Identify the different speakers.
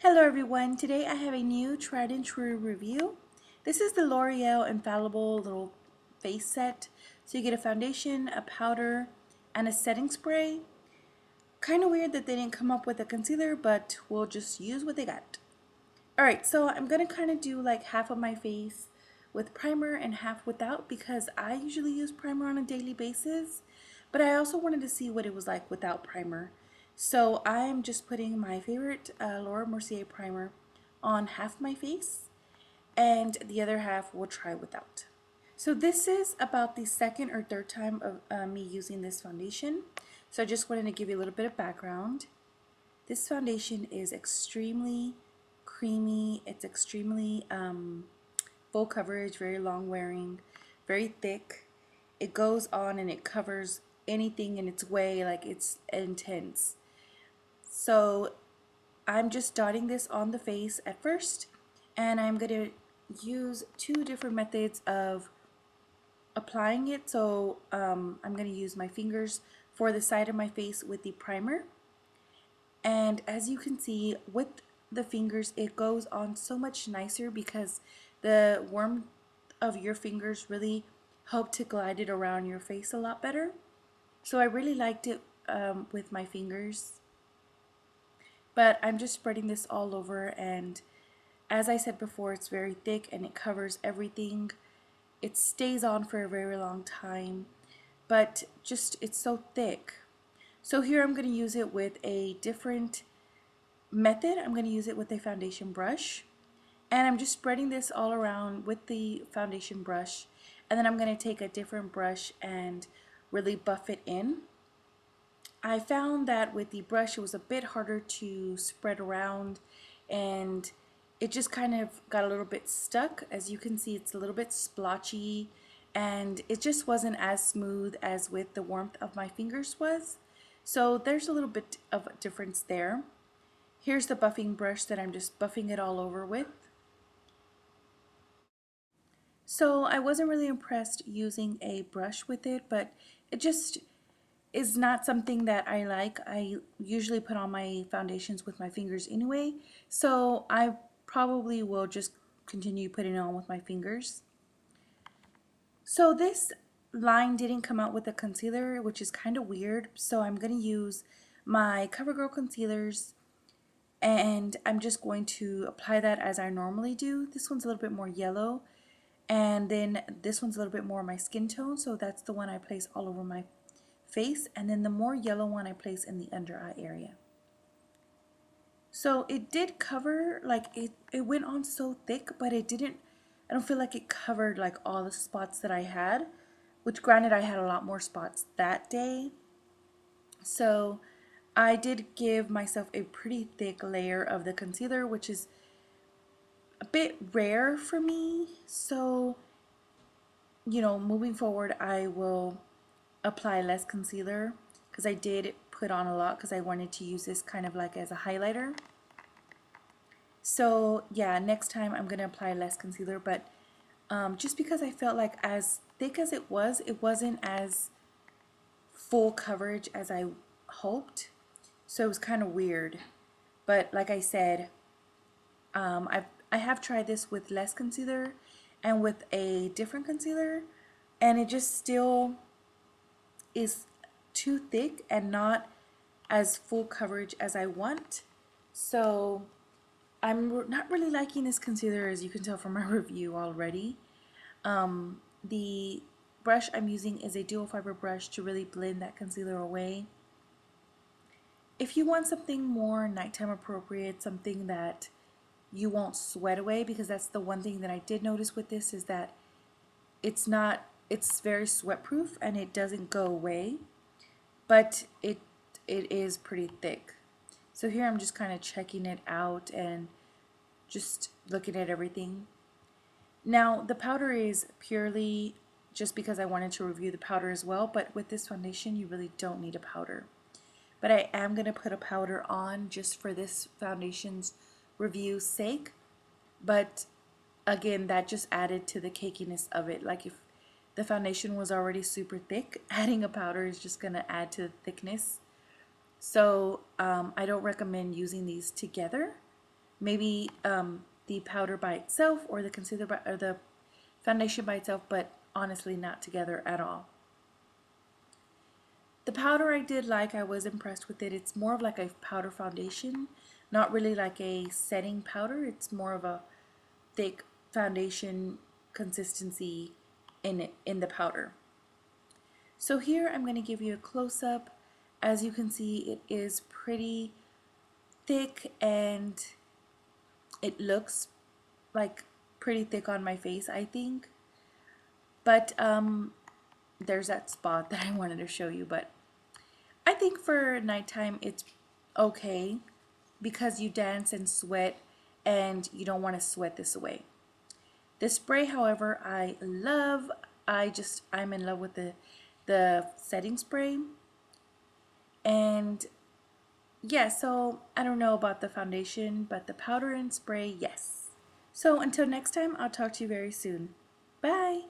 Speaker 1: Hello everyone, today I have a new tried and true review. This is the L'Oreal Infallible little face set. So you get a foundation, a powder, and a setting spray. Kind of weird that they didn't come up with a concealer, but we'll just use what they got. Alright, so I'm going to kind of do like half of my face with primer and half without because I usually use primer on a daily basis, but I also wanted to see what it was like without primer. So I'm just putting my favorite Laura Mercier primer on half my face and the other half we'll try without. So this is about the second or third time of me using this foundation. So I just wanted to give you a little bit of background. This foundation is extremely creamy. It's extremely full coverage, very long wearing, very thick. It goes on and it covers anything in its way, like it's intense. So I'm just dotting this on the face at first, and I'm going to use two different methods of applying it. So I'm going to use my fingers for the side of my face with the primer. And as you can see, with the fingers, it goes on so much nicer because the warmth of your fingers really help to glide it around your face a lot better. So I really liked it with my fingers. But I'm just spreading this all over, and as I said before, it's very thick and it covers everything. It stays on for a very long time, but just it's so thick. So here I'm going to use it with a different method. I'm going to use it with a foundation brush, and I'm just spreading this all around with the foundation brush, and then I'm going to take a different brush and really buff it in. I found that with the brush it was a bit harder to spread around, and it just kind of got a little bit stuck. As you can see, it's a little bit splotchy and it just wasn't as smooth as with the warmth of my fingers was. So there's a little bit of a difference there. Here's the buffing brush that I'm just buffing it all over with. So I wasn't really impressed using a brush with it, but it just is not something that I like. I usually put on my foundations with my fingers anyway, so I probably will just continue putting it on with my fingers. So this line didn't come out with a concealer, which is kind of weird, so I'm going to use my CoverGirl concealers, and I'm just going to apply that as I normally do. This one's a little bit more yellow, and then this one's a little bit more my skin tone, so that's the one I place all over my face, and then the more yellow one I place in the under eye area. So it did cover, like it went on so thick, but it didn't, I don't feel like it covered like all the spots that I had, which granted I had a lot more spots that day. So I did give myself a pretty thick layer of the concealer, which is a bit rare for me. So, you know, moving forward, I will apply less concealer because I did put on a lot because I wanted to use this kind of like as a highlighter. So yeah, next time I'm going to apply less concealer, but just because I felt like as thick as it wasn't as full coverage as I hoped. So it was kind of weird. But like I said, I have tried this with less concealer and with a different concealer, and it just still is too thick and not as full coverage as I want. So I'm not really liking this concealer, as you can tell from my review already. The brush I'm using is a dual fiber brush to really blend that concealer away. If you want something more nighttime appropriate, something that you won't sweat away, because that's the one thing that I did notice with this is that it's very sweat proof and it doesn't go away, but it is pretty thick. So here I'm just kind of checking it out and just looking at everything. Now the powder is purely just because I wanted to review the powder as well, but with this foundation you really don't need a powder. But I am going to put a powder on just for this foundation's review's sake. But again, that just added to the cakiness of it. Like if the foundation was already super thick, adding a powder is just going to add to the thickness. So I don't recommend using these together. maybe the powder by itself or the concealer or the foundation by itself, but honestly not together at all. The powder I did like, I was impressed with it. It's more of like a powder foundation, not really like a setting powder. It's more of a thick foundation consistency in the powder. So here I'm going to give you a close-up. As you can see, it is pretty thick and it looks like pretty thick on my face, I think. But there's that spot that I wanted to show you, but I think for nighttime it's okay because you dance and sweat and you don't want to sweat this away. The spray, however, I love. I'm in love with the setting spray. And yeah, so I don't know about the foundation, but the powder and spray, yes. So until next time, I'll talk to you very soon. Bye!